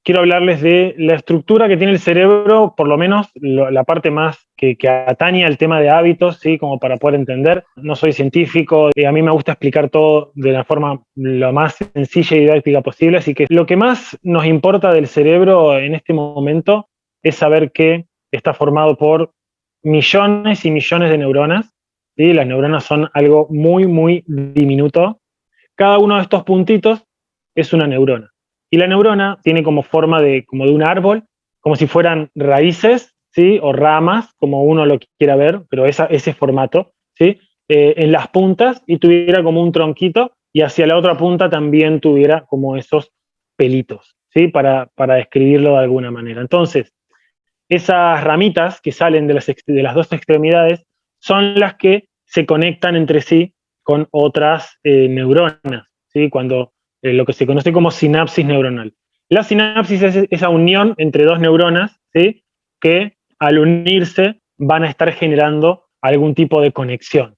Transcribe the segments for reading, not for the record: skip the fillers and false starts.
quiero hablarles de la estructura que tiene el cerebro, por lo menos la parte más que atañe al tema de hábitos, ¿sí? Como para poder entender. No soy científico, a mí me gusta explicar todo de la forma lo más sencilla y didáctica posible, así que lo que más nos importa del cerebro en este momento es saber que está formado por millones y millones de neuronas, ¿sí? Las neuronas son algo muy, muy diminuto. Cada uno de estos puntitos es una neurona. Y la neurona tiene como forma como de un árbol, como si fueran raíces, ¿sí? O ramas, como uno lo quiera ver, pero ese formato, ¿sí? En las puntas, y tuviera como un tronquito, y hacia la otra punta también tuviera como esos pelitos, ¿sí? Para describirlo de alguna manera. Entonces, esas ramitas que salen de las dos extremidades son las que se conectan entre sí con otras neuronas, ¿sí? Cuando lo que se conoce como sinapsis neuronal. La sinapsis es esa unión entre dos neuronas, ¿sí? Que al unirse van a estar generando algún tipo de conexión,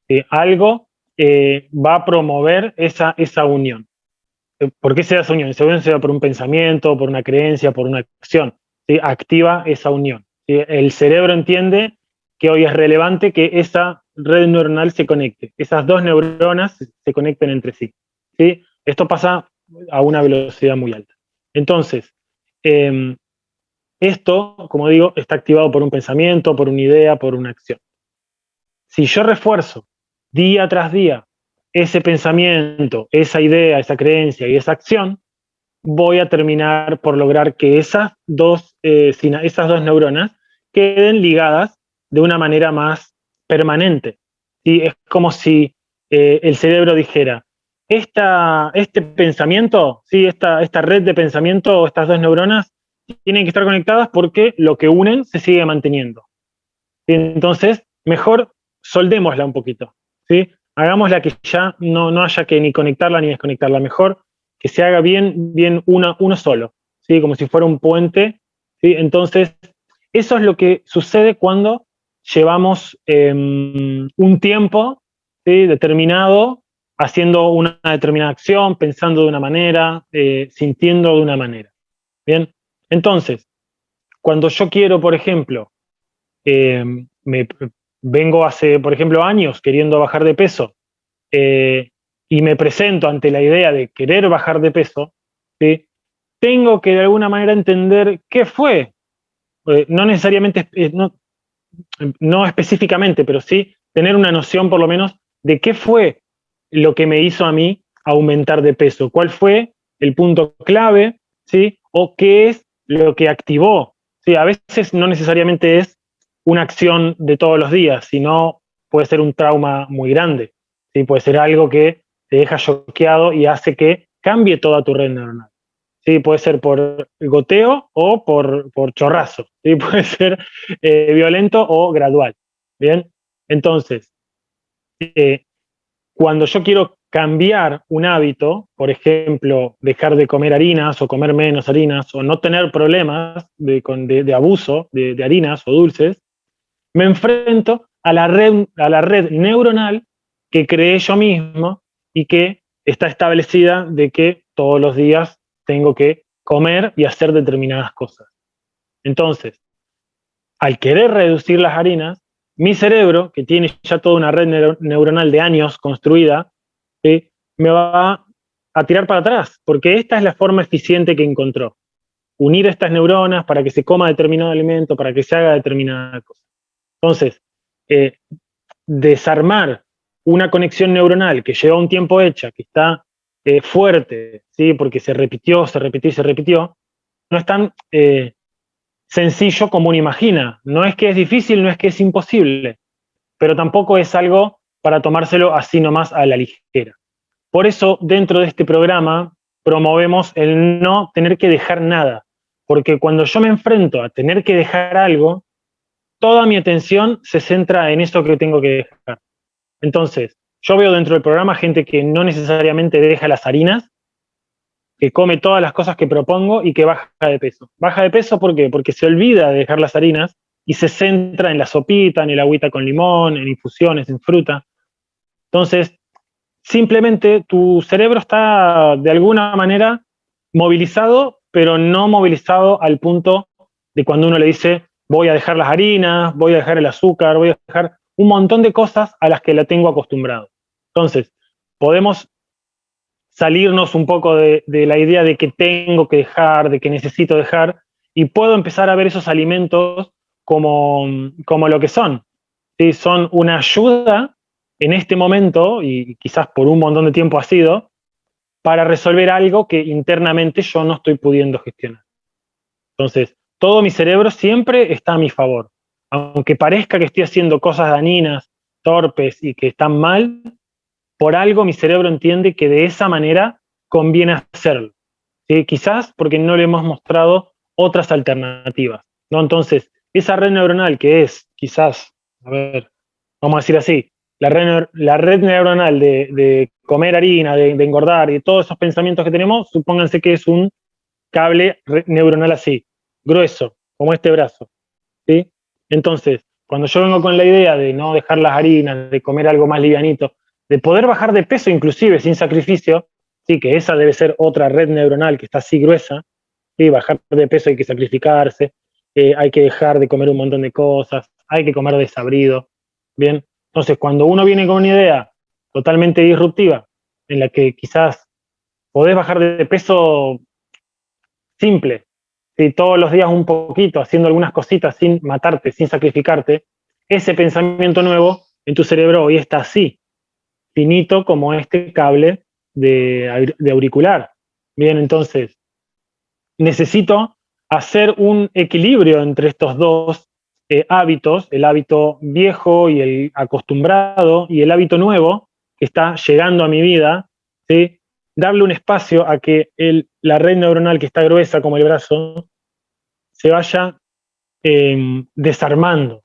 ¿sí? Algo va a promover esa unión. ¿Por qué se da esa unión? Esa unión se da por un pensamiento, por una creencia, por una acción, ¿sí? Activa esa unión, ¿sí? El cerebro entiende que hoy es relevante que esa red neuronal se conecte, esas dos neuronas se conecten entre sí, ¿sí? Esto pasa a una velocidad muy alta. Entonces, esto, como digo, está activado por un pensamiento, por una idea, por una acción. Si yo refuerzo día tras día ese pensamiento, esa idea, esa creencia y esa acción, voy a terminar por lograr que esas dos neuronas queden ligadas de una manera más permanente. ¿Sí? Es como si el cerebro dijera, este pensamiento, ¿sí? esta red de pensamiento, estas dos neuronas, tienen que estar conectadas porque lo que unen se sigue manteniendo. ¿Sí? Entonces, mejor soldémosla un poquito, ¿sí? Hagámosla que ya no haya que ni conectarla ni desconectarla, mejor que se haga bien uno solo, ¿sí? Como si fuera un puente, ¿sí? Entonces, eso es lo que sucede cuando llevamos un tiempo, ¿sí? Determinado, haciendo una determinada acción, pensando de una manera, sintiendo de una manera. Bien, entonces, cuando yo quiero, por ejemplo, me vengo hace, por ejemplo, años queriendo bajar de peso, y me presento ante la idea de querer bajar de peso, ¿sí? Tengo que de alguna manera entender qué fue, no necesariamente, no específicamente, pero sí tener una noción por lo menos de qué fue lo que me hizo a mí aumentar de peso, cuál fue el punto clave, ¿sí? O qué es lo que activó. ¿Sí? A veces no necesariamente es una acción de todos los días, sino puede ser un trauma muy grande, ¿sí? Puede ser algo que te deja choqueado y hace que cambie toda tu red neuronal. ¿Sí? Puede ser por goteo o por chorrazo, ¿sí? Puede ser violento o gradual. ¿Bien? Entonces, eh, cuando yo quiero cambiar un hábito, por ejemplo, dejar de comer harinas o comer menos harinas o no tener problemas de abuso de harinas o dulces, me enfrento a la red neuronal que creé yo mismo y que está establecida de que todos los días tengo que comer y hacer determinadas cosas. Entonces, al querer reducir las harinas, mi cerebro, que tiene ya toda una red neuronal de años construida, ¿sí? Me va a tirar para atrás, porque esta es la forma eficiente que encontró. Unir estas neuronas para que se coma determinado alimento, para que se haga determinada cosa. Entonces, eh, desarmar una conexión neuronal que lleva un tiempo hecha, que está fuerte, ¿sí? Porque se repitió, se repitió y se repitió, no es tan sencillo como uno imagina. No es que es difícil, no es que es imposible, pero tampoco es algo para tomárselo así nomás a la ligera. Por eso, dentro de este programa, promovemos el no tener que dejar nada, porque cuando yo me enfrento a tener que dejar algo, toda mi atención se centra en eso que tengo que dejar. Entonces, yo veo dentro del programa gente que no necesariamente deja las harinas, que come todas las cosas que propongo y que baja de peso. ¿Baja de peso por qué? Porque se olvida de dejar las harinas y se centra en la sopita, en el agüita con limón, en infusiones, en fruta. Entonces, simplemente tu cerebro está de alguna manera movilizado pero no movilizado al punto de cuando uno le dice, voy a dejar las harinas, voy a dejar el azúcar, voy a dejar un montón de cosas a las que la tengo acostumbrado. Entonces, podemos salirnos un poco de la idea de que tengo que dejar, de que necesito dejar, y puedo empezar a ver esos alimentos como lo que son. ¿Sí? Son una ayuda en este momento, y quizás por un montón de tiempo ha sido, para resolver algo que internamente yo no estoy pudiendo gestionar. Entonces, todo mi cerebro siempre está a mi favor. Aunque parezca que estoy haciendo cosas dañinas, torpes y que están mal, por algo mi cerebro entiende que de esa manera conviene hacerlo. ¿Sí? Quizás porque no le hemos mostrado otras alternativas, ¿no? Entonces, esa red neuronal que es quizás, a ver, vamos a decir así, la red neuronal de comer harina, de engordar y de todos esos pensamientos que tenemos, supónganse que es un cable neuronal así, grueso, como este brazo, ¿sí? Entonces, cuando yo vengo con la idea de no dejar las harinas, de comer algo más livianito, de poder bajar de peso inclusive sin sacrificio, sí, que esa debe ser otra red neuronal que está así gruesa, sí, bajar de peso hay que sacrificarse, hay que dejar de comer un montón de cosas, hay que comer desabrido, ¿bien? Entonces, cuando uno viene con una idea totalmente disruptiva, en la que quizás podés bajar de peso simple, ¿sí? Todos los días un poquito, haciendo algunas cositas sin matarte, sin sacrificarte, ese pensamiento nuevo en tu cerebro hoy está así, finito como este cable de auricular. Bien, entonces, necesito hacer un equilibrio entre estos dos hábitos, el hábito viejo y el acostumbrado, y el hábito nuevo que está llegando a mi vida, ¿sí? Darle un espacio a que la red neuronal que está gruesa como el brazo se vaya desarmando,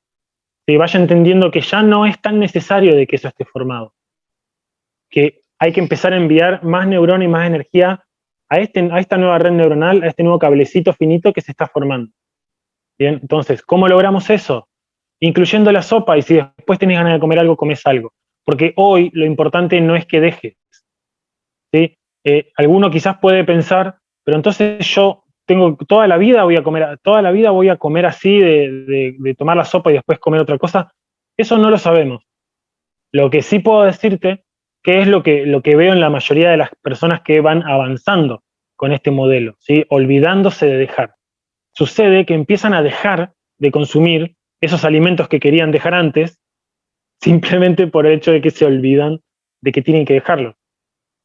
se vaya entendiendo que ya no es tan necesario de que eso esté formado, que hay que empezar a enviar más neurona y más energía a esta nueva red neuronal, a este nuevo cablecito finito que se está formando. Bien, entonces, ¿cómo logramos eso? Incluyendo la sopa, y si después tenés ganas de comer algo, comes algo. Porque hoy lo importante no es que dejes, ¿sí? Alguno quizás puede pensar, pero entonces yo tengo toda la vida voy a comer así, de tomar la sopa y después comer otra cosa. Eso no lo sabemos. Lo que sí puedo decirte, que es lo que veo en la mayoría de las personas que van avanzando con este modelo, ¿sí? Olvidándose de dejar. Sucede que empiezan a dejar de consumir esos alimentos que querían dejar antes, simplemente por el hecho de que se olvidan de que tienen que dejarlo.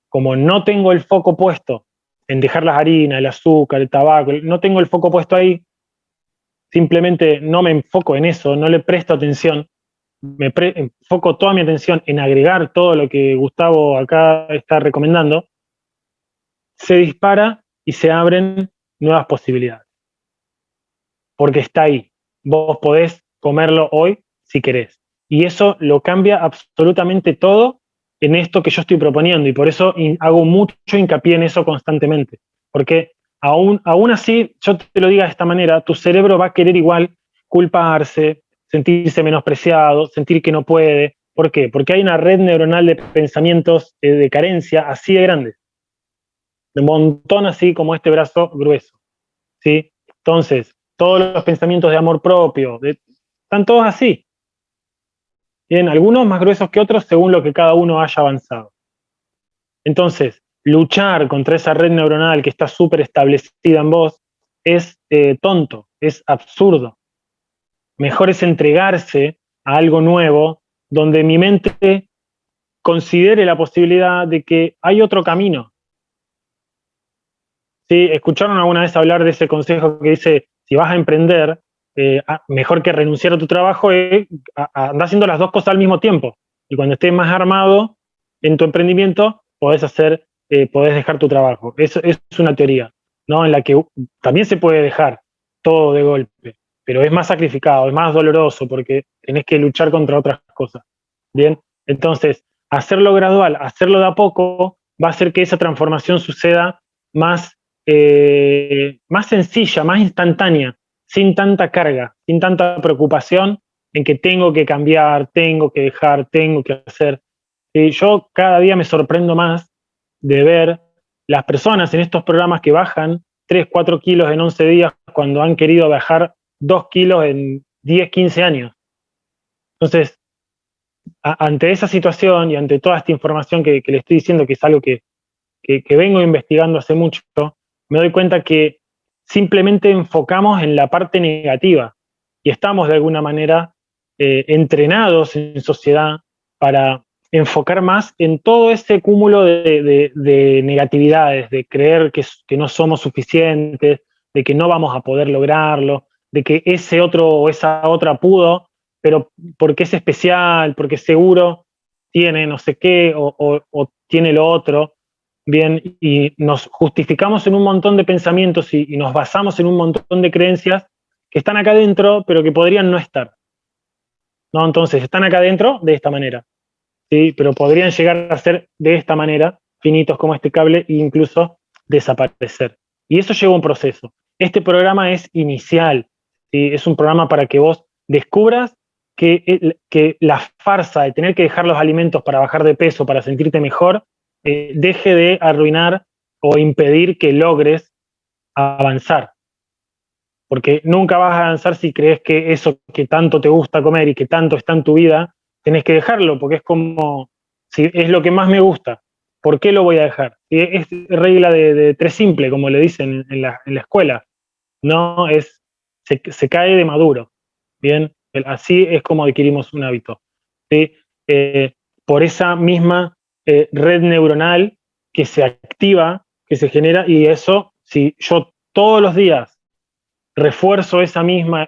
Como no tengo el foco puesto en dejar las harinas, el azúcar, el tabaco, no tengo el foco puesto ahí, simplemente no me enfoco en eso, no le presto atención, enfoco toda mi atención en agregar todo lo que Gustavo acá está recomendando, se dispara y se abren nuevas posibilidades. Porque está ahí. Vos podés comerlo hoy si querés. Y eso lo cambia absolutamente todo en esto que yo estoy proponiendo. Y por eso hago mucho hincapié en eso constantemente. Porque aún así, yo te lo diga de esta manera, tu cerebro va a querer igual culparse, sentirse menospreciado, sentir que no puede. ¿Por qué? Porque hay una red neuronal de pensamientos de carencia así de grande. De un montón así como este brazo grueso. ¿Sí? Entonces, todos los pensamientos de amor propio, están todos así. Bien, algunos más gruesos que otros según lo que cada uno haya avanzado. Entonces, luchar contra esa red neuronal que está súper establecida en vos es tonto, es absurdo. Mejor es entregarse a algo nuevo donde mi mente considere la posibilidad de que hay otro camino. ¿Sí? ¿Escucharon alguna vez hablar de ese consejo que dice, si vas a emprender, mejor que renunciar a tu trabajo es andar haciendo las dos cosas al mismo tiempo? Y cuando estés más armado en tu emprendimiento, podés dejar tu trabajo. Eso es una teoría, ¿no? En la que también se puede dejar todo de golpe, pero es más sacrificado, es más doloroso porque tenés que luchar contra otras cosas. Bien, entonces, hacerlo gradual, hacerlo de a poco, va a hacer que esa transformación suceda más más sencilla, más instantánea, sin tanta carga, sin tanta preocupación en que tengo que cambiar, tengo que dejar, tengo que hacer. Yo cada día me sorprendo más de ver las personas en estos programas que bajan 3, 4 kilos en 11 días cuando han querido bajar 2 kilos en 10, 15 años. Entonces, ante esa situación y ante toda esta información que le estoy diciendo, que es algo que vengo investigando hace mucho, me doy cuenta que simplemente enfocamos en la parte negativa y estamos de alguna manera entrenados en sociedad para enfocar más en todo ese cúmulo de negatividades, de creer que no somos suficientes, de que no vamos a poder lograrlo, de que ese otro o esa otra pudo, pero porque es especial, porque seguro tiene no sé qué o tiene lo otro. Bien, y nos justificamos en un montón de pensamientos y nos basamos en un montón de creencias que están acá adentro, pero que podrían no estar. ¿No? Entonces, están acá adentro de esta manera, ¿sí? Pero podrían llegar a ser de esta manera, finitos como este cable, e incluso desaparecer. Y eso lleva un proceso. Este programa es inicial, ¿sí? Es un programa para que vos descubras que la farsa de tener que dejar los alimentos para bajar de peso, para sentirte mejor, deje de arruinar o impedir que logres avanzar. Porque nunca vas a avanzar si crees que eso que tanto te gusta comer y que tanto está en tu vida, tenés que dejarlo, porque es como, si es lo que más me gusta, ¿por qué lo voy a dejar? Y es regla de tres simple, como le dicen en la escuela. No es, se cae de maduro. Bien, así es como adquirimos un hábito. ¿Sí? Por esa misma red neuronal que se activa, que se genera, y eso, si yo todos los días refuerzo esa misma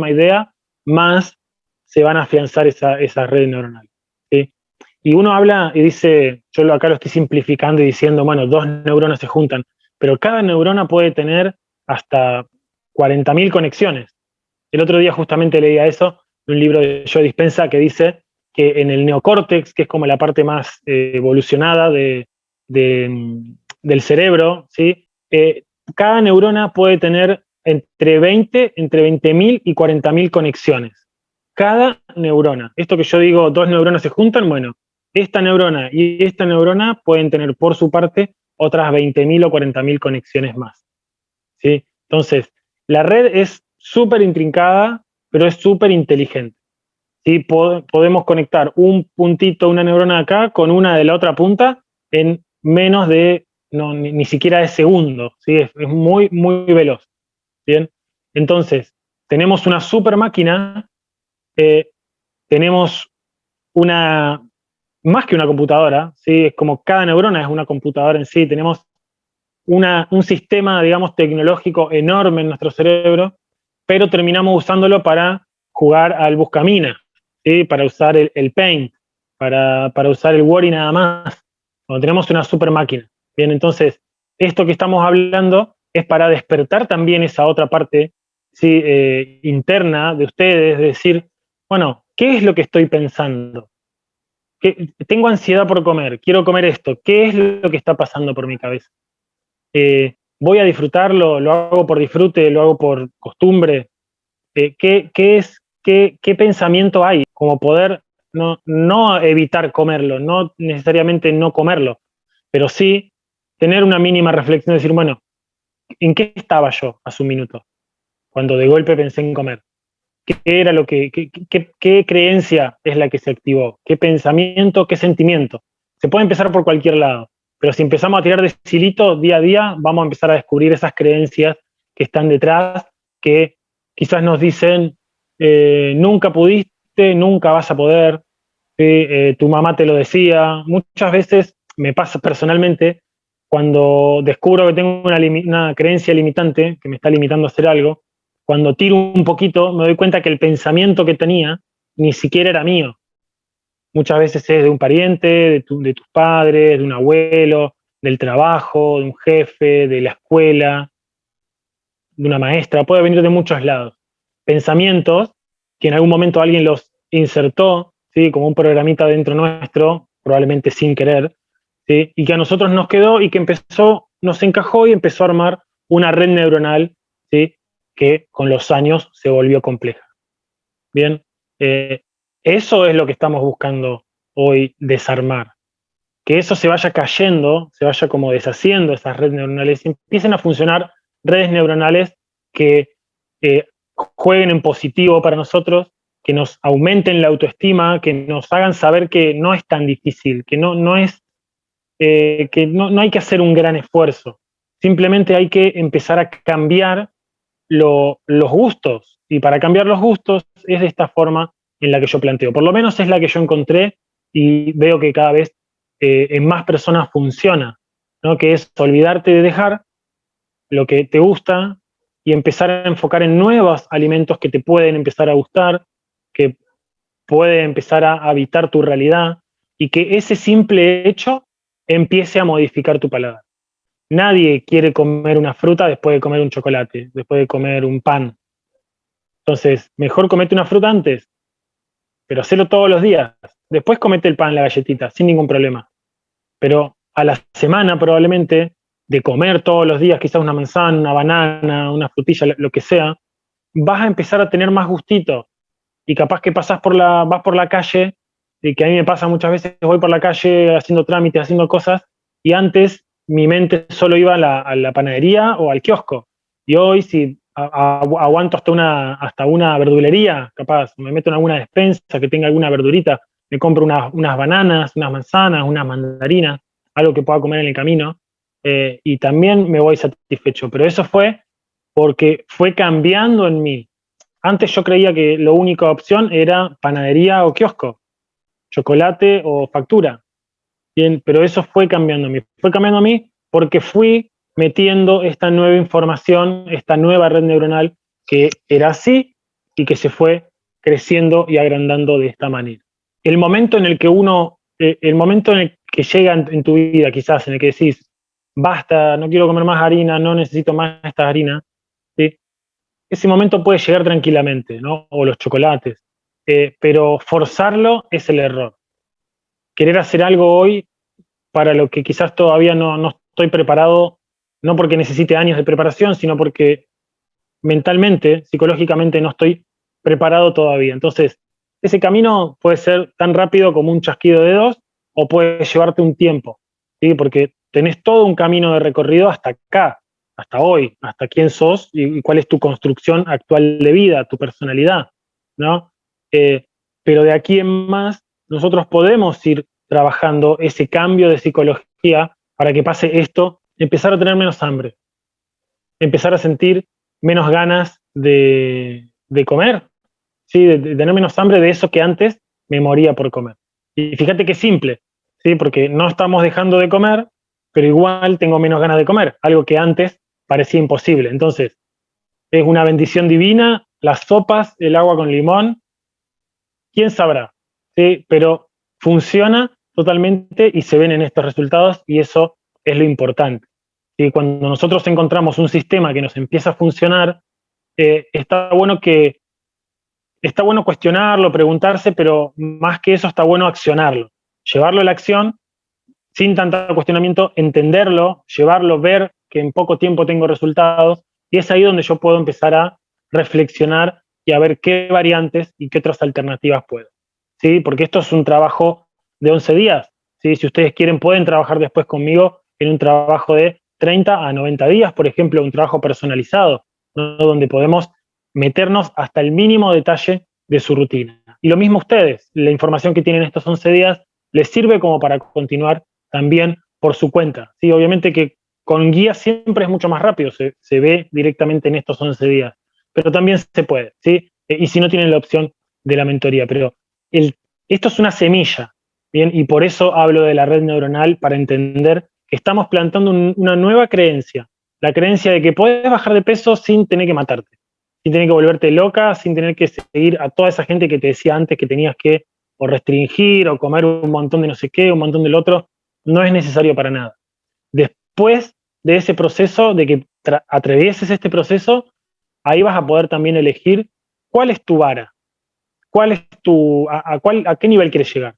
idea, más se van a afianzar esa red neuronal. ¿Sí? Y uno habla y dice, yo acá lo estoy simplificando y diciendo, bueno, 2 neuronas se juntan, pero cada neurona puede tener hasta 40.000 conexiones. El otro día justamente leía eso, de un libro de Joe Dispenza que dice que en el neocórtex, que es como la parte más evolucionada del cerebro, ¿sí? Cada neurona puede tener entre 20.000 y 40.000 conexiones. Cada neurona. Esto que yo digo, 2 neuronas se juntan, bueno, esta neurona y esta neurona pueden tener por su parte otras 20.000 o 40.000 conexiones más. ¿Sí? Entonces, la red es súper intrincada, pero es súper inteligente. ¿Sí? Podemos conectar un puntito, una neurona acá, con una de la otra punta en menos de, ni siquiera de segundos. ¿Sí? Es muy, muy veloz. ¿Bien? Entonces, tenemos una super máquina, tenemos más que una computadora, ¿sí? Es como cada neurona es una computadora en sí, tenemos un sistema, digamos, tecnológico enorme en nuestro cerebro, pero terminamos usándolo para jugar al buscamina, ¿sí? Para usar el Paint, para usar el Word y nada más, cuando tenemos una super máquina. Bien, entonces, esto que estamos hablando es para despertar también esa otra parte, ¿sí? Interna de ustedes, de decir, bueno, ¿qué es lo que estoy pensando? Tengo ansiedad por comer, quiero comer esto, ¿qué es lo que está pasando por mi cabeza? Voy a disfrutarlo, lo hago por disfrute, lo hago por costumbre. ¿Qué pensamiento hay? Como poder no evitar comerlo, no necesariamente no comerlo, pero sí tener una mínima reflexión, decir, bueno, ¿en qué estaba yo hace un minuto? Cuando de golpe pensé en comer. ¿Qué era lo qué creencia es la que se activó? ¿Qué pensamiento, qué sentimiento? Se puede empezar por cualquier lado, pero si empezamos a tirar de hilito día a día, vamos a empezar a descubrir esas creencias que están detrás, que quizás nos dicen, nunca pudiste, nunca vas a poder, tu mamá te lo decía. Muchas veces me pasa personalmente, cuando descubro que tengo una creencia limitante, que me está limitando a hacer algo, cuando tiro un poquito me doy cuenta que el pensamiento que tenía ni siquiera era mío. Muchas veces es de un pariente, de tus padres, de un abuelo, del trabajo, de un jefe, de la escuela, de una maestra, puede venir de muchos lados. Pensamientos que en algún momento alguien los insertó, ¿sí? Como un programita dentro nuestro, probablemente sin querer, ¿sí? Y que a nosotros nos quedó y que nos encajó y empezó a armar una red neuronal, ¿sí? Que con los años se volvió compleja. Bien, eso es lo que estamos buscando hoy desarmar. Que eso se vaya cayendo, se vaya como deshaciendo esas redes neuronales y empiecen a funcionar redes neuronales que jueguen en positivo para nosotros, que nos aumenten la autoestima, que nos hagan saber que no es tan difícil, que no hay que hacer un gran esfuerzo. Simplemente hay que empezar a cambiar los gustos. Y para cambiar los gustos es de esta forma en la que yo planteo. Por lo menos es la que yo encontré y veo que cada vez en más personas funciona, ¿no? Que es olvidarte de dejar lo que te gusta y empezar a enfocar en nuevos alimentos que te pueden empezar a gustar, que puede empezar a habitar tu realidad y que ese simple hecho empiece a modificar tu paladar. Nadie quiere comer una fruta después de comer un chocolate, después de comer un pan. Entonces, mejor comete una fruta antes, pero hacelo todos los días. Después comete el pan, la galletita, sin ningún problema. Pero a la semana probablemente, de comer todos los días, quizás una manzana, una banana, una frutilla, lo que sea, vas a empezar a tener más gustito. Y capaz que vas por la calle, y que a mí me pasa muchas veces, voy por la calle haciendo trámites, haciendo cosas, y antes mi mente solo iba a la panadería o al kiosco. Y hoy si aguanto hasta una verdulería, capaz, me meto en alguna despensa que tenga alguna verdurita, me compro unas bananas, unas manzanas, unas mandarinas, algo que pueda comer en el camino, y también me voy satisfecho. Pero eso fue porque fue cambiando en mí. Antes yo creía que la única opción era panadería o kiosco, chocolate o factura. Bien, pero eso fue cambiando a mí. Fue cambiando a mí porque fui metiendo esta nueva información, esta nueva red neuronal que era así y que se fue creciendo y agrandando de esta manera. El momento en el que el momento en el que llega en tu vida, quizás, en el que decís, basta, no quiero comer más harina, no necesito más esta harina, ¿sí? Ese momento puede llegar tranquilamente, ¿no? O los chocolates, pero forzarlo es el error. Querer hacer algo hoy para lo que quizás todavía no estoy preparado, no porque necesite años de preparación, sino porque mentalmente, psicológicamente no estoy preparado todavía. Entonces, ese camino puede ser tan rápido como un chasquido de dedos o puede llevarte un tiempo, ¿sí? Porque tenés todo un camino de recorrido hasta acá, hasta hoy, hasta quién sos y cuál es tu construcción actual de vida, tu personalidad, ¿no? Pero de aquí en más, nosotros podemos ir trabajando ese cambio de psicología para que pase esto, empezar a tener menos hambre, empezar a sentir menos ganas de comer, ¿sí? De tener menos hambre de eso que antes me moría por comer. Y fíjate qué simple, ¿sí? Porque no estamos dejando de comer, pero igual tengo menos ganas de comer, algo que antes parecía imposible. Entonces, es una bendición divina, las sopas, el agua con limón, quién sabrá, ¿sí? Pero funciona totalmente y se ven en estos resultados y eso es lo importante. ¿Sí? Cuando nosotros encontramos un sistema que nos empieza a funcionar, está bueno cuestionarlo, preguntarse, pero más que eso está bueno accionarlo, llevarlo a la acción sin tanto cuestionamiento, entenderlo, llevarlo, ver que en poco tiempo tengo resultados y es ahí donde yo puedo empezar a reflexionar y a ver qué variantes y qué otras alternativas puedo. ¿Sí? Porque esto es un trabajo de 11 días. ¿Sí? Si ustedes quieren, pueden trabajar después conmigo en un trabajo de 30 a 90 días, por ejemplo, un trabajo personalizado, ¿no? Donde podemos meternos hasta el mínimo detalle de su rutina. Y lo mismo ustedes, la información que tienen estos 11 días les sirve como para continuar también por su cuenta. ¿Sí? Obviamente que con guía siempre es mucho más rápido, se ve directamente en estos 11 días, pero también se puede, ¿sí? Y si no tienen la opción de la mentoría, pero esto es una semilla, ¿bien? Y por eso hablo de la red neuronal, para entender que estamos plantando una nueva creencia, la creencia de que puedes bajar de peso sin tener que matarte, sin tener que volverte loca, sin tener que seguir a toda esa gente que te decía antes que tenías que o restringir o comer un montón de no sé qué, un montón del otro. No es necesario para nada. Después de ese proceso, de que atravieses este proceso, ahí vas a poder también elegir cuál es tu vara, cuál es a qué nivel quieres llegar.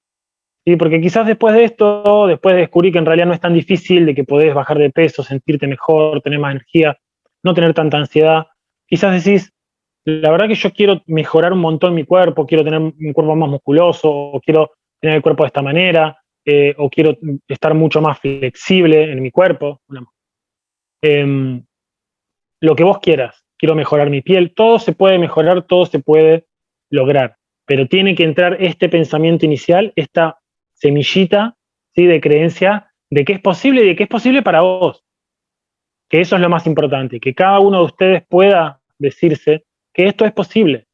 ¿Sí? Porque quizás después de esto, después de descubrir que en realidad no es tan difícil, de que podés bajar de peso, sentirte mejor, tener más energía, no tener tanta ansiedad, quizás decís, la verdad que yo quiero mejorar un montón mi cuerpo, quiero tener un cuerpo más musculoso, o quiero tener el cuerpo de esta manera, o quiero estar mucho más flexible en mi cuerpo. lo que vos quieras. Quiero mejorar mi piel, todo se puede mejorar, todo se puede lograr, pero tiene que entrar este pensamiento inicial, esta semillita, ¿sí?, de creencia de que es posible y de que es posible para vos, que eso es lo más importante, que cada uno de ustedes pueda decirse que esto es posible,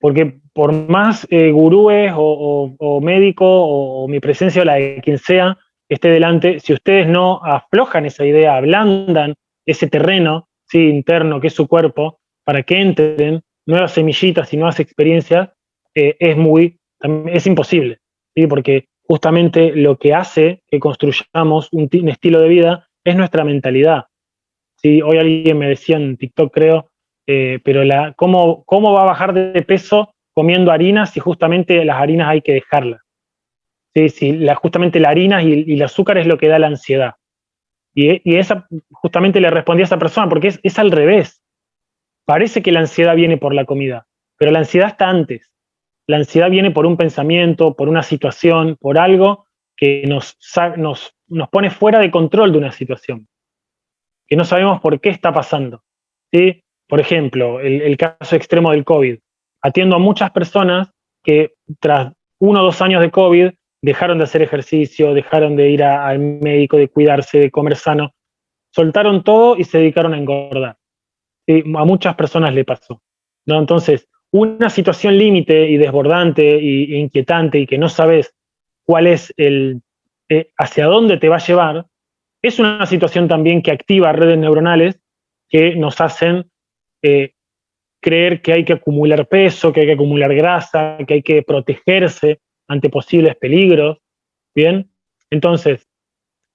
porque por más gurúes o médico o mi presencia o la de quien sea esté delante, si ustedes no aflojan esa idea, ablandan ese terreno, ¿sí?, interno que es su cuerpo, para que entren nuevas semillitas y nuevas experiencias, es imposible, ¿sí?, porque justamente lo que hace que construyamos un estilo de vida es nuestra mentalidad. ¿Sí? Hoy alguien me decía en TikTok, creo, pero ¿cómo va a bajar de peso comiendo harinas si justamente las harinas hay que dejarlas? ¿Sí? Si justamente la harina y el azúcar es lo que da la ansiedad. Y esa, justamente le respondí a esa persona, porque es al revés. Parece que la ansiedad viene por la comida, pero la ansiedad está antes. La ansiedad viene por un pensamiento, por una situación, por algo que nos pone fuera de control de una situación, que no sabemos por qué está pasando. ¿Sí? Por ejemplo, el caso extremo del COVID. Atiendo a muchas personas que tras 1 o 2 años de COVID dejaron de hacer ejercicio, dejaron de ir al médico, de cuidarse, de comer sano, soltaron todo y se dedicaron a engordar. ¿Sí? A muchas personas le pasó, ¿no? Entonces, una situación límite y desbordante e inquietante y que no sabes cuál es hacia dónde te va a llevar, es una situación también que activa redes neuronales que nos hacen eh, creer que hay que acumular peso, que hay que acumular grasa, que hay que protegerse ante posibles peligros. Bien, entonces,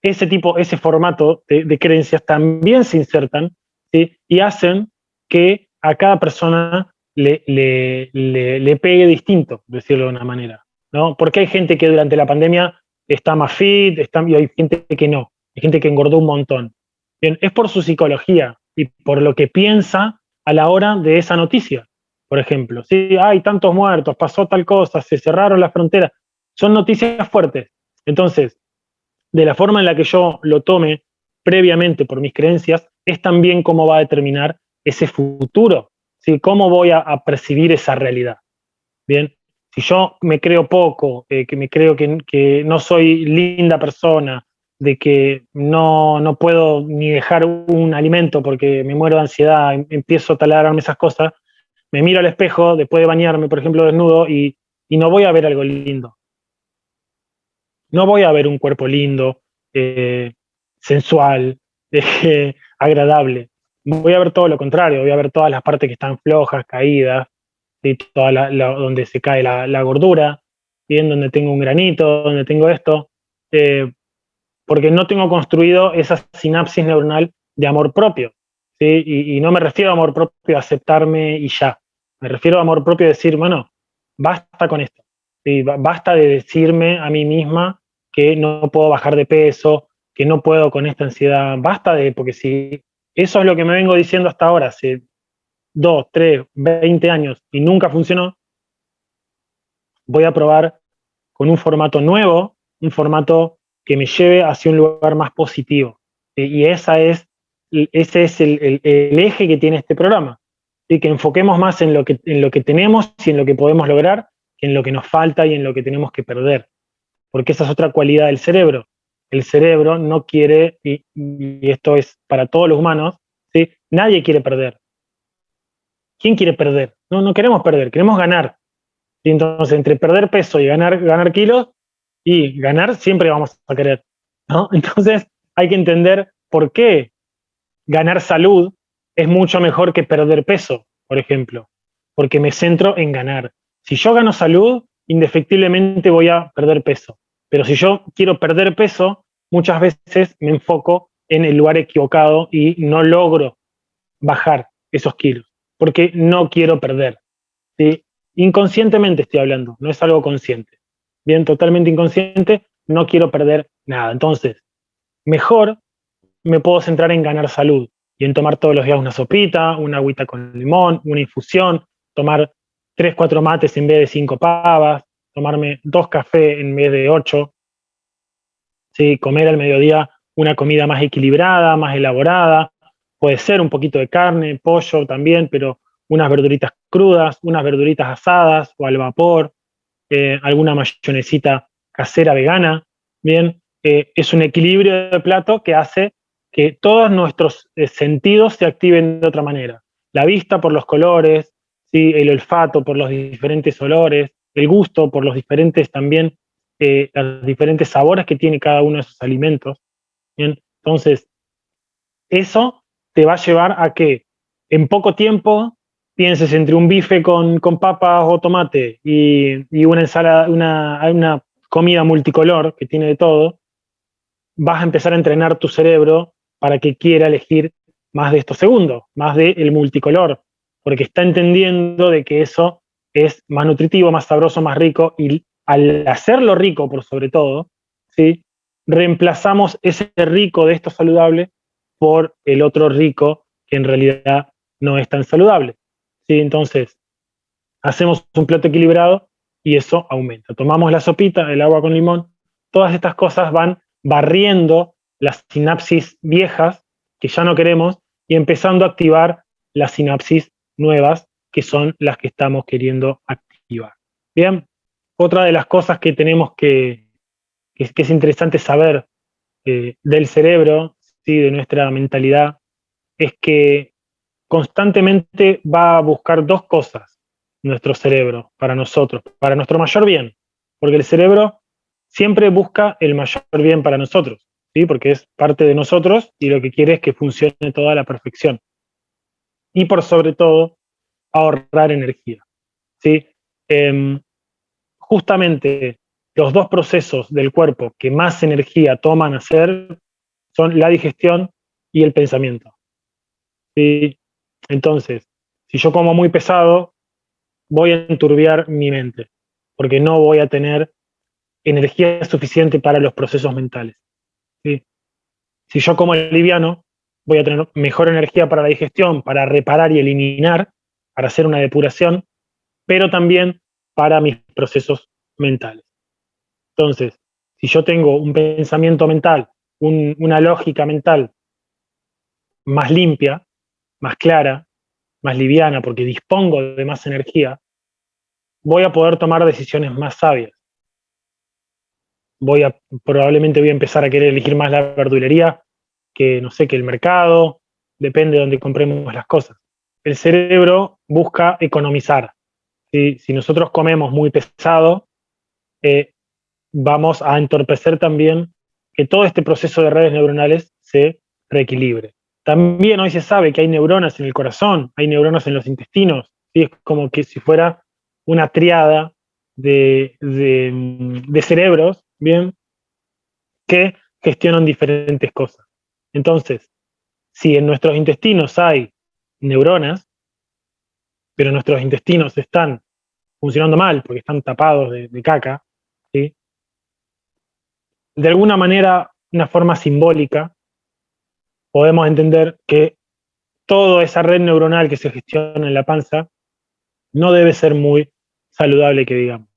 ese formato de creencias también se insertan, ¿sí?, y hacen que a cada persona le pegue distinto, decirlo de una manera, ¿no? Porque hay gente que durante la pandemia está más fit, y hay gente que no, hay gente que engordó un montón. Bien, es por su psicología y por lo que piensa a la hora de esa noticia. Por ejemplo, ¿sí? Hay tantos muertos, pasó tal cosa, se cerraron las fronteras. Son noticias fuertes. Entonces, de la forma en la que yo lo tome previamente por mis creencias, es también cómo va a determinar ese futuro, ¿sí? Cómo voy a percibir esa realidad. Bien, si yo me creo poco, que me creo que no soy linda persona, de que no puedo ni dejar un alimento porque me muero de ansiedad, empiezo a taladrarme esas cosas, me miro al espejo después de bañarme, por ejemplo, desnudo, y no voy a ver algo lindo. No voy a ver un cuerpo lindo, sensual, agradable. Voy a ver todo lo contrario, voy a ver todas las partes que están flojas, caídas, ¿sí?, donde se cae la gordura, bien, donde tengo un granito, donde tengo esto, eh, porque no tengo construido esa sinapsis neuronal de amor propio. ¿Sí? Y no me refiero a amor propio a aceptarme y ya. Me refiero a amor propio a decir, bueno, basta con esto. ¿Sí? Basta de decirme a mí misma que no puedo bajar de peso, que no puedo con esta ansiedad. Basta porque si eso es lo que me vengo diciendo hasta ahora, hace 2, 3, 20 años y nunca funcionó, voy a probar con un formato nuevo, un formato que me lleve hacia un lugar más positivo. Y ese es el eje que tiene este programa. Y que enfoquemos más en lo que tenemos y en lo que podemos lograr, que en lo que nos falta y en lo que tenemos que perder. Porque esa es otra cualidad del cerebro. El cerebro no quiere, y esto es para todos los humanos, ¿sí?, nadie quiere perder. ¿Quién quiere perder? No queremos perder, queremos ganar. Y entonces, entre perder peso y ganar kilos, y ganar siempre vamos a querer, ¿no? Entonces, hay que entender por qué ganar salud es mucho mejor que perder peso, por ejemplo, porque me centro en ganar. Si yo gano salud, indefectiblemente voy a perder peso. Pero si yo quiero perder peso, muchas veces me enfoco en el lugar equivocado y no logro bajar esos kilos, porque no quiero perder. ¿Sí? Inconscientemente estoy hablando, no es algo consciente. Bien, totalmente inconsciente, no quiero perder nada. Entonces, mejor me puedo centrar en ganar salud y en tomar todos los días una sopita, una agüita con limón, una infusión, tomar 3, 4 mates en vez de 5 pavas, tomarme 2 cafés en vez de 8, ¿sí? Comer al mediodía una comida más equilibrada, más elaborada, puede ser un poquito de carne, pollo también, pero unas verduritas crudas, unas verduritas asadas o al vapor, alguna mayonesita casera vegana, bien, es un equilibrio de plato que hace que todos nuestros sentidos se activen de otra manera. La vista por los colores, ¿sí? El olfato por los diferentes olores, el gusto por los diferentes también, los diferentes sabores que tiene cada uno de esos alimentos. Bien, entonces, eso te va a llevar a que en poco tiempo pienses entre un bife con papas o tomate y una ensalada, una comida multicolor que tiene de todo, vas a empezar a entrenar tu cerebro para que quiera elegir más de estos segundos, más del multicolor, porque está entendiendo de que eso es más nutritivo, más sabroso, más rico, y al hacerlo rico, por sobre todo, ¿sí? Reemplazamos ese rico de esto saludable por el otro rico que en realidad no es tan saludable. ¿Sí? Entonces, hacemos un plato equilibrado y eso aumenta. Tomamos la sopita, el agua con limón, todas estas cosas van barriendo las sinapsis viejas que ya no queremos y empezando a activar las sinapsis nuevas que son las que estamos queriendo activar. Bien, otra de las cosas que tenemos que es interesante saber del cerebro, ¿sí? De nuestra mentalidad, es que constantemente va a buscar dos cosas nuestro cerebro para nosotros, para nuestro mayor bien, porque el cerebro siempre busca el mayor bien para nosotros, ¿sí? Porque es parte de nosotros y lo que quiere es que funcione todo a la perfección. Y por sobre todo, ahorrar energía, ¿sí? Eh, Justamente los dos procesos del cuerpo que más energía toman hacer son la digestión y el pensamiento, ¿sí? Entonces, si yo como muy pesado, voy a enturbiar mi mente, porque no voy a tener energía suficiente para los procesos mentales, ¿sí? Si yo como liviano, voy a tener mejor energía para la digestión, para reparar y eliminar, para hacer una depuración, pero también para mis procesos mentales. Entonces, si yo tengo un pensamiento mental, una lógica mental más limpia, más clara, más liviana, porque dispongo de más energía, voy a poder tomar decisiones más sabias. Probablemente voy a empezar a querer elegir más la verdulería que, no sé, que el mercado, depende de donde compremos las cosas. El cerebro busca economizar. ¿Sí? Si nosotros comemos muy pesado, vamos a entorpecer también que todo este proceso de redes neuronales se reequilibre. También hoy se sabe que hay neuronas en el corazón, hay neuronas en los intestinos, ¿sí? Es como que si fuera una triada de cerebros, ¿bien? Que gestionan diferentes cosas. Entonces, si en nuestros intestinos hay neuronas, pero nuestros intestinos están funcionando mal porque están tapados de caca, ¿sí? De alguna manera, una forma simbólica, podemos entender que toda esa red neuronal que se gestiona en la panza no debe ser muy saludable, que digamos.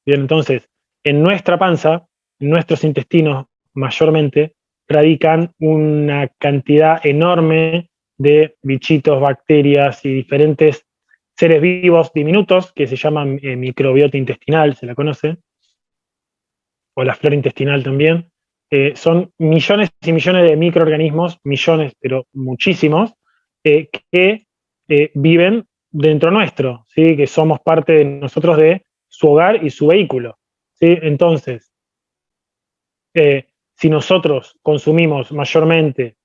Bien, entonces, en nuestra panza, en nuestros intestinos mayormente, radican una cantidad enorme de bichitos, bacterias y diferentes seres vivos diminutos que se llaman microbiota intestinal, se la conoce, o la flora intestinal también. Son millones y millones de microorganismos, millones, pero muchísimos, que viven dentro nuestro, ¿sí? Que somos parte de nosotros, de su hogar y su vehículo, ¿sí? Entonces, si nosotros consumimos mayormente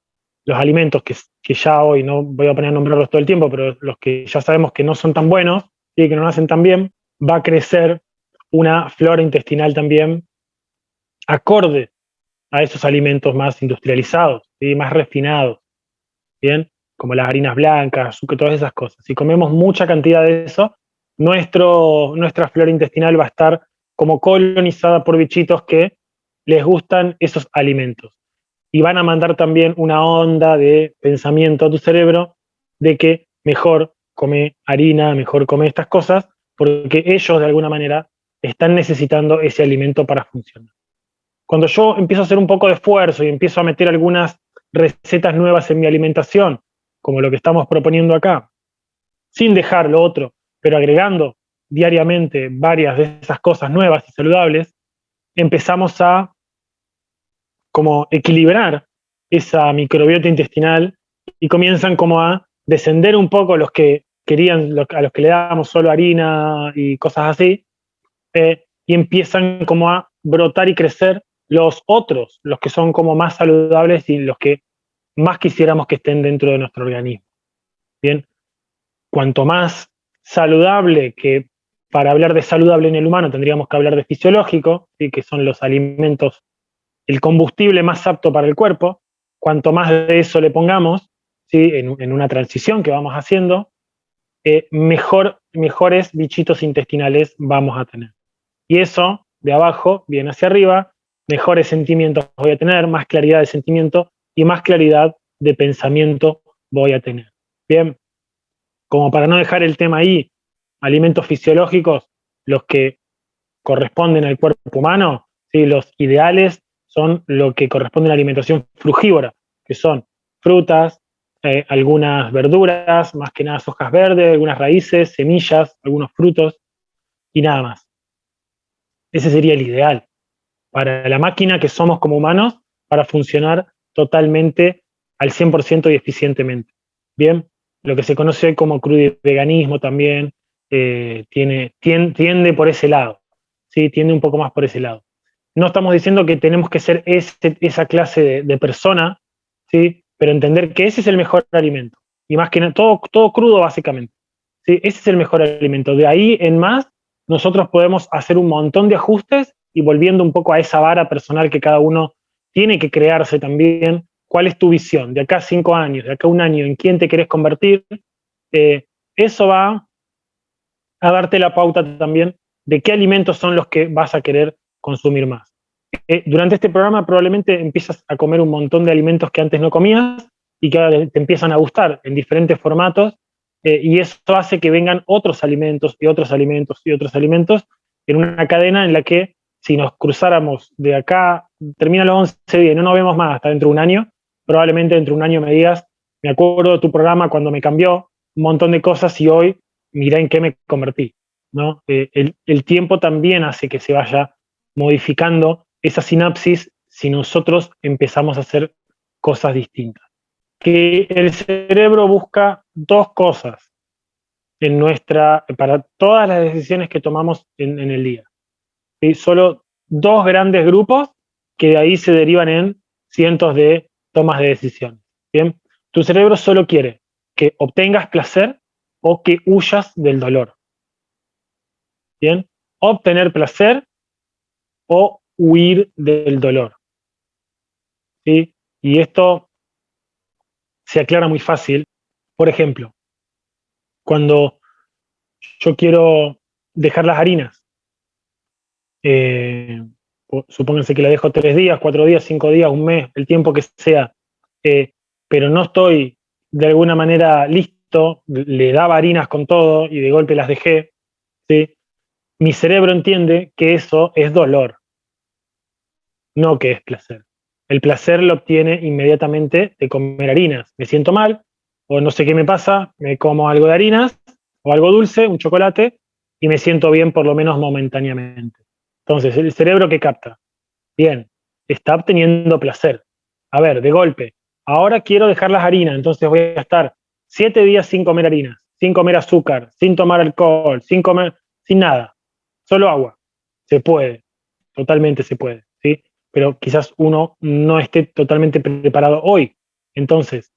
los alimentos que ya hoy, no voy a poner a nombrarlos todo el tiempo, pero los que ya sabemos que no son tan buenos y que no hacen tan bien, va a crecer una flora intestinal también acorde a esos alimentos más industrializados, ¿sí? Más refinados, ¿bien? Como las harinas blancas, azúcar, todas esas cosas. Si comemos mucha cantidad de eso, nuestra flora intestinal va a estar como colonizada por bichitos que les gustan esos alimentos. Y van a mandar también una onda de pensamiento a tu cerebro de que mejor come harina, mejor come estas cosas, porque ellos de alguna manera están necesitando ese alimento para funcionar. Cuando yo empiezo a hacer un poco de esfuerzo y empiezo a meter algunas recetas nuevas en mi alimentación, como lo que estamos proponiendo acá, sin dejar lo otro, pero agregando diariamente varias de esas cosas nuevas y saludables, empezamos a como equilibrar esa microbiota intestinal y comienzan como a descender un poco los que querían, a los que le dábamos solo harina y cosas así, y empiezan como a brotar y crecer los otros, los que son como más saludables y los que más quisiéramos que estén dentro de nuestro organismo. Bien, cuanto más saludable, que para hablar de saludable en el humano tendríamos que hablar de fisiológico, ¿sí? Que son los alimentos, el combustible más apto para el cuerpo, cuanto más de eso le pongamos, ¿sí? en una transición que vamos haciendo, mejores bichitos intestinales vamos a tener. Y eso, de abajo, viene hacia arriba, mejores sentimientos voy a tener, más claridad de sentimiento y más claridad de pensamiento voy a tener. Bien, como para no dejar el tema ahí, alimentos fisiológicos, los que corresponden al cuerpo humano, ¿sí? Los ideales son lo que corresponde a la alimentación frugívora, que son frutas, algunas verduras, más que nada hojas verdes, algunas raíces, semillas, algunos frutos y nada más. Ese sería el ideal para la máquina que somos como humanos para funcionar totalmente al 100% y eficientemente. Bien, lo que se conoce hoy como crudiveganismo también tiende por ese lado, ¿sí? Tiende un poco más por ese lado. No estamos diciendo que tenemos que ser esa clase de persona, ¿sí? Pero entender que ese es el mejor alimento. Y más que nada, todo crudo básicamente. ¿Sí? Ese es el mejor alimento. De ahí en más, nosotros podemos hacer un montón de ajustes y volviendo un poco a esa vara personal que cada uno tiene que crearse también. ¿Cuál es tu visión? De acá a 5 años, de acá a un año, ¿en quién te querés convertir? Eso va a darte la pauta también de qué alimentos son los que vas a querer consumir más. Durante este programa probablemente empiezas a comer un montón de alimentos que antes no comías y que ahora te empiezan a gustar en diferentes formatos, y eso hace que vengan otros alimentos y otros alimentos y otros alimentos en una cadena en la que si nos cruzáramos de acá, termina los 11 días y no nos vemos más hasta dentro de un año, probablemente dentro de un año me digas, me acuerdo de tu programa cuando me cambió un montón de cosas y hoy mirá en qué me convertí, ¿no? El tiempo también hace que se vaya modificando esa sinapsis si nosotros empezamos a hacer cosas distintas. Que el cerebro busca dos cosas para todas las decisiones que tomamos en el día. ¿Sí? Solo dos grandes grupos que de ahí se derivan en cientos de tomas de decisiones. ¿Bien? Tu cerebro solo quiere que obtengas placer o que huyas del dolor. ¿Bien? Obtener placer o huir del dolor. ¿Sí? Y esto se aclara muy fácil. Por ejemplo, cuando yo quiero dejar las harinas, supónganse que la dejo 3 días, 4 días, 5 días, un mes, el tiempo que sea, pero no estoy de alguna manera listo, le daba harinas con todo y de golpe las dejé, ¿sí? Mi cerebro entiende que eso es dolor, no que es placer. El placer lo obtiene inmediatamente de comer harinas. Me siento mal, o no sé qué me pasa, me como algo de harinas, o algo dulce, un chocolate, y me siento bien por lo menos momentáneamente. Entonces, el cerebro que capta, bien, está obteniendo placer. A ver, de golpe, ahora quiero dejar las harinas, entonces voy a estar 7 días sin comer harinas, sin comer azúcar, sin tomar alcohol, sin nada, solo agua. Se puede, totalmente se puede, ¿sí? Pero quizás uno no esté totalmente preparado hoy. Entonces,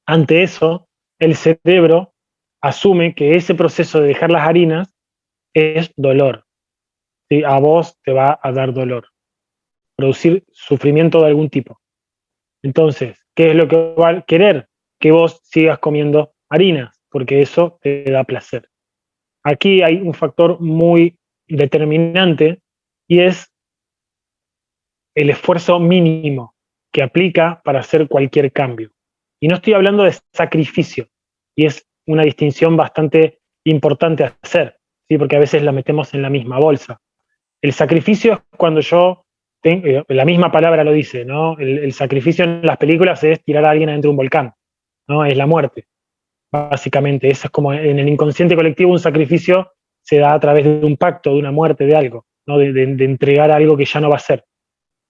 ante eso, el cerebro asume que ese proceso de dejar las harinas es dolor. ¿Sí? A vos te va a dar dolor, producir sufrimiento de algún tipo. Entonces, ¿qué es lo que va a querer? Que vos sigas comiendo harinas, porque eso te da placer. Aquí hay un factor muy determinante y es el esfuerzo mínimo que aplica para hacer cualquier cambio. Y no estoy hablando de sacrificio, y es una distinción bastante importante a hacer, ¿sí? Porque a veces la metemos en la misma bolsa. El sacrificio es cuando la misma palabra lo dice, ¿no? El sacrificio en las películas es tirar a alguien adentro de un volcán. ¿no? Es la muerte, básicamente. Eso es como en el inconsciente colectivo un sacrificio se da a través de un pacto, de una muerte, de algo, ¿no? De entregar algo que ya no va a ser.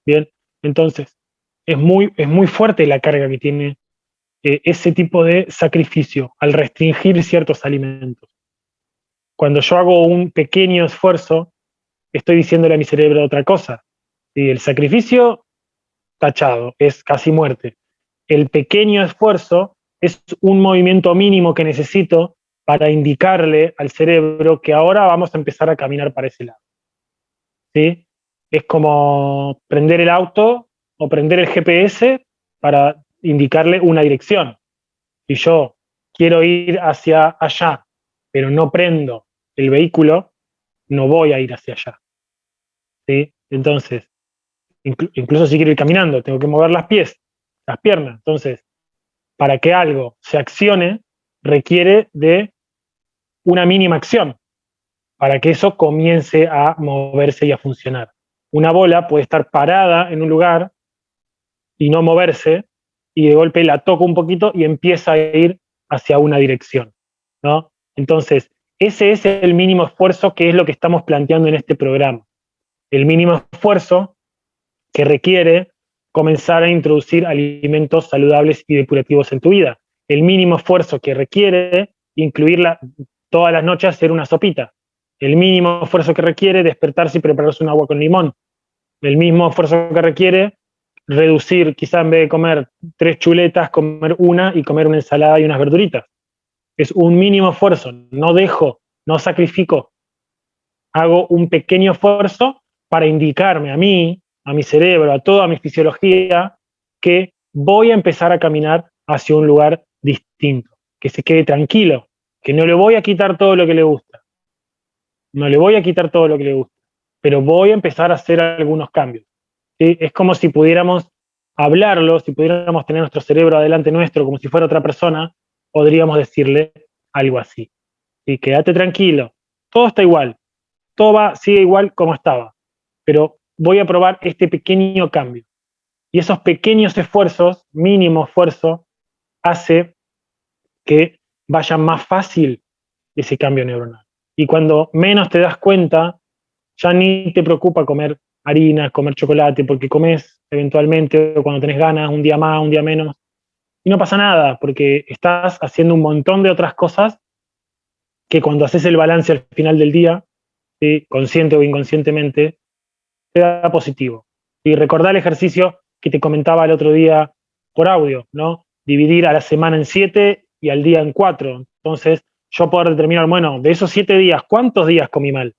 Bien, entonces, es muy fuerte la carga que tiene ese tipo de sacrificio al restringir ciertos alimentos. Cuando yo hago un pequeño esfuerzo, estoy diciéndole a mi cerebro otra cosa. Y el sacrificio, tachado, es casi muerte. El pequeño esfuerzo es un movimiento mínimo que necesito para indicarle al cerebro que ahora vamos a empezar a caminar para ese lado. ¿Sí? Es como prender el auto o prender el GPS para indicarle una dirección. Si yo quiero ir hacia allá, pero no prendo el vehículo, no voy a ir hacia allá. ¿Sí? Entonces, incluso si quiero ir caminando, tengo que mover las piernas. Entonces, para que algo se accione, requiere de una mínima acción para que eso comience a moverse y a funcionar. Una bola puede estar parada en un lugar y no moverse, y de golpe la toco un poquito y empieza a ir hacia una dirección, ¿no? Entonces, ese es el mínimo esfuerzo que es lo que estamos planteando en este programa. El mínimo esfuerzo que requiere comenzar a introducir alimentos saludables y depurativos en tu vida. El mínimo esfuerzo que requiere incluirla todas las noches hacer una sopita. El mínimo esfuerzo que requiere despertarse y prepararse un agua con limón. El mismo esfuerzo que requiere reducir, quizá en vez de comer 3 chuletas, comer una y comer una ensalada y unas verduritas. Es un mínimo esfuerzo. No dejo, no sacrifico. Hago un pequeño esfuerzo para indicarme a mí, a mi cerebro, a toda mi fisiología, que voy a empezar a caminar hacia un lugar distinto, que se quede tranquilo, que no le voy a quitar todo lo que le gusta, no le voy a quitar todo lo que le gusta, pero voy a empezar a hacer algunos cambios. ¿Sí? Es como si pudiéramos hablarlo, si pudiéramos tener nuestro cerebro adelante nuestro como si fuera otra persona, podríamos decirle algo así. ¿Sí? Quédate tranquilo, todo está igual, todo sigue igual como estaba, pero voy a probar este pequeño cambio. Y esos pequeños esfuerzos, mínimo esfuerzo, hace que vaya más fácil ese cambio neuronal. Y cuando menos te das cuenta, ya ni te preocupa comer harina, comer chocolate, porque comes eventualmente o cuando tenés ganas, un día más, un día menos, y no pasa nada, porque estás haciendo un montón de otras cosas que cuando haces el balance al final del día, ¿sí? Consciente o inconscientemente, te da positivo. Y recordar el ejercicio que te comentaba el otro día por audio, ¿no? Dividir a la semana en 7 y al día en 4. Entonces, yo poder determinar, bueno, de esos 7 días, ¿cuántos días comí mal?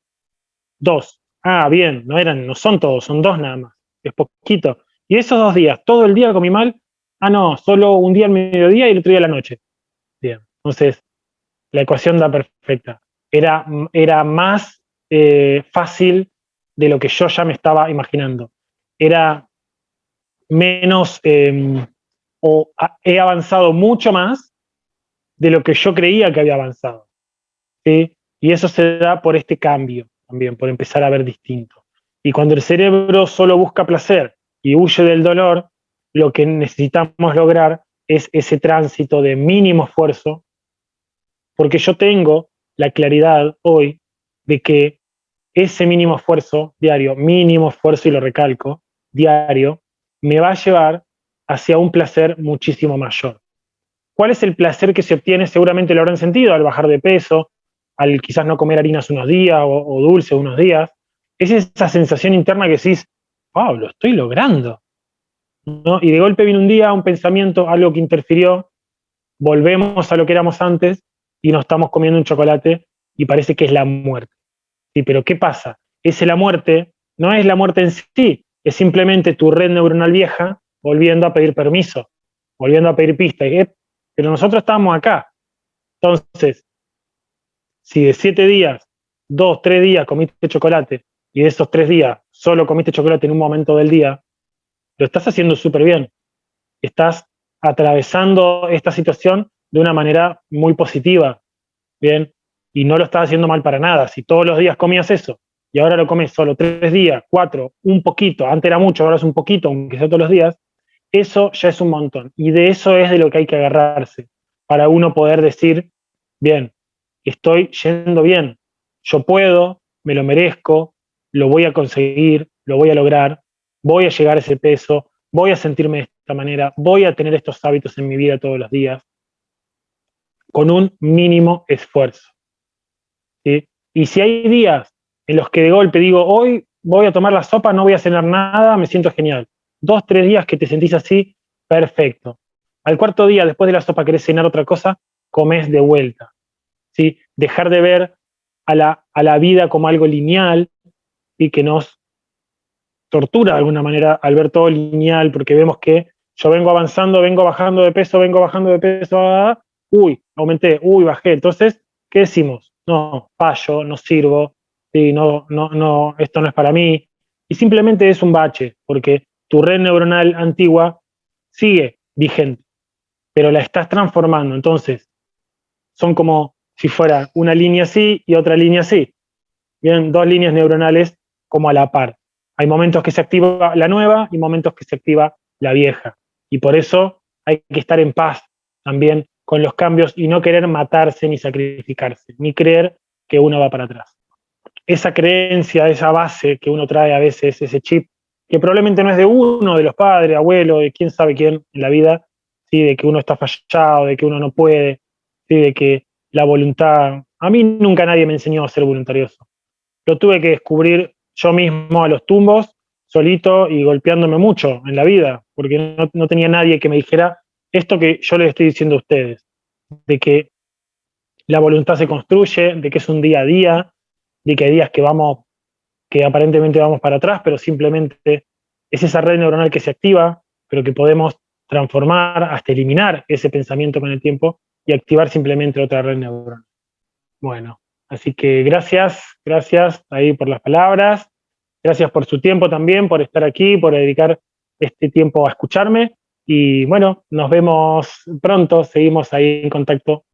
2. Ah, bien, no son todos, son 2 nada más. Es poquito. Y esos 2 días, todo el día comí mal. Ah, no, solo un día al mediodía y el otro día a la noche. Bien. Entonces, la ecuación da perfecta. Era más fácil de lo que yo ya me estaba imaginando. Era menos, he avanzado mucho más de lo que yo creía que había avanzado. ¿Sí? Y eso se da por este cambio también, por empezar a ver distinto. Y cuando el cerebro solo busca placer y huye del dolor, lo que necesitamos lograr es ese tránsito de mínimo esfuerzo, porque yo tengo la claridad hoy de que ese mínimo esfuerzo diario, mínimo esfuerzo, y lo recalco, diario, me va a llevar hacia un placer muchísimo mayor. ¿Cuál es el placer que se obtiene? Seguramente lo habrán sentido al bajar de peso, al quizás no comer harinas unos días o dulce unos días. Es esa sensación interna que decís, wow, lo estoy logrando, ¿no? Y de golpe viene un día, un pensamiento, algo que interfirió, volvemos a lo que éramos antes y nos estamos comiendo un chocolate y parece que es la muerte. Sí, pero ¿qué pasa? La muerte, no es la muerte en sí, es simplemente tu red neuronal vieja volviendo a pedir permiso, volviendo a pedir pistas. Pero nosotros estamos acá. Entonces, si de 7 días, 2, 3 días comiste chocolate y de esos 3 días solo comiste chocolate en un momento del día, lo estás haciendo súper bien. Estás atravesando esta situación de una manera muy positiva, ¿bien? Y no lo estás haciendo mal para nada. Si todos los días comías eso y ahora lo comes solo 3 días, 4, un poquito, antes era mucho, ahora es un poquito, aunque sea todos los días, eso ya es un montón. Y de eso es de lo que hay que agarrarse, para uno poder decir, bien, estoy yendo bien, yo puedo, me lo merezco, lo voy a conseguir, lo voy a lograr, voy a llegar a ese peso, voy a sentirme de esta manera, voy a tener estos hábitos en mi vida todos los días, con un mínimo esfuerzo. ¿Sí? Y si hay días en los que de golpe digo, hoy voy a tomar la sopa, no voy a cenar nada, me siento genial. 2, 3 días que te sentís así, perfecto. Al cuarto día, después de la sopa, querés cenar otra cosa, comes de vuelta. ¿Sí? Dejar de ver a la vida como algo lineal y que nos tortura de alguna manera al ver todo lineal, porque vemos que yo vengo avanzando, vengo bajando de peso, uy, aumenté, uy, bajé. Entonces, ¿qué decimos? No, fallo, no sirvo, sí, no, esto no es para mí. Y simplemente es un bache, porque tu red neuronal antigua sigue vigente, pero la estás transformando. Entonces, son como si fuera una línea así y otra línea así. Vienen dos líneas neuronales como a la par. Hay momentos que se activa la nueva y momentos que se activa la vieja. Y por eso hay que estar en paz también con los cambios y no querer matarse ni sacrificarse, ni creer que uno va para atrás. Esa creencia, esa base que uno trae a veces, ese chip, que probablemente no es de uno, de los padres, abuelos, de quién sabe quién en la vida, ¿sí? De que uno está fallado, de que uno no puede, ¿sí? De que la voluntad... A mí nunca nadie me enseñó a ser voluntarioso. Lo tuve que descubrir yo mismo a los tumbos, solito y golpeándome mucho en la vida, porque no tenía nadie que me dijera esto que yo les estoy diciendo a ustedes, de que la voluntad se construye, de que es un día a día, de que hay días que vamos, que aparentemente vamos para atrás, pero simplemente es esa red neuronal que se activa, pero que podemos transformar hasta eliminar ese pensamiento con el tiempo y activar simplemente otra red neuronal. Bueno, así que gracias ahí por las palabras, gracias por su tiempo también, por estar aquí, por dedicar este tiempo a escucharme y bueno, nos vemos pronto, seguimos ahí en contacto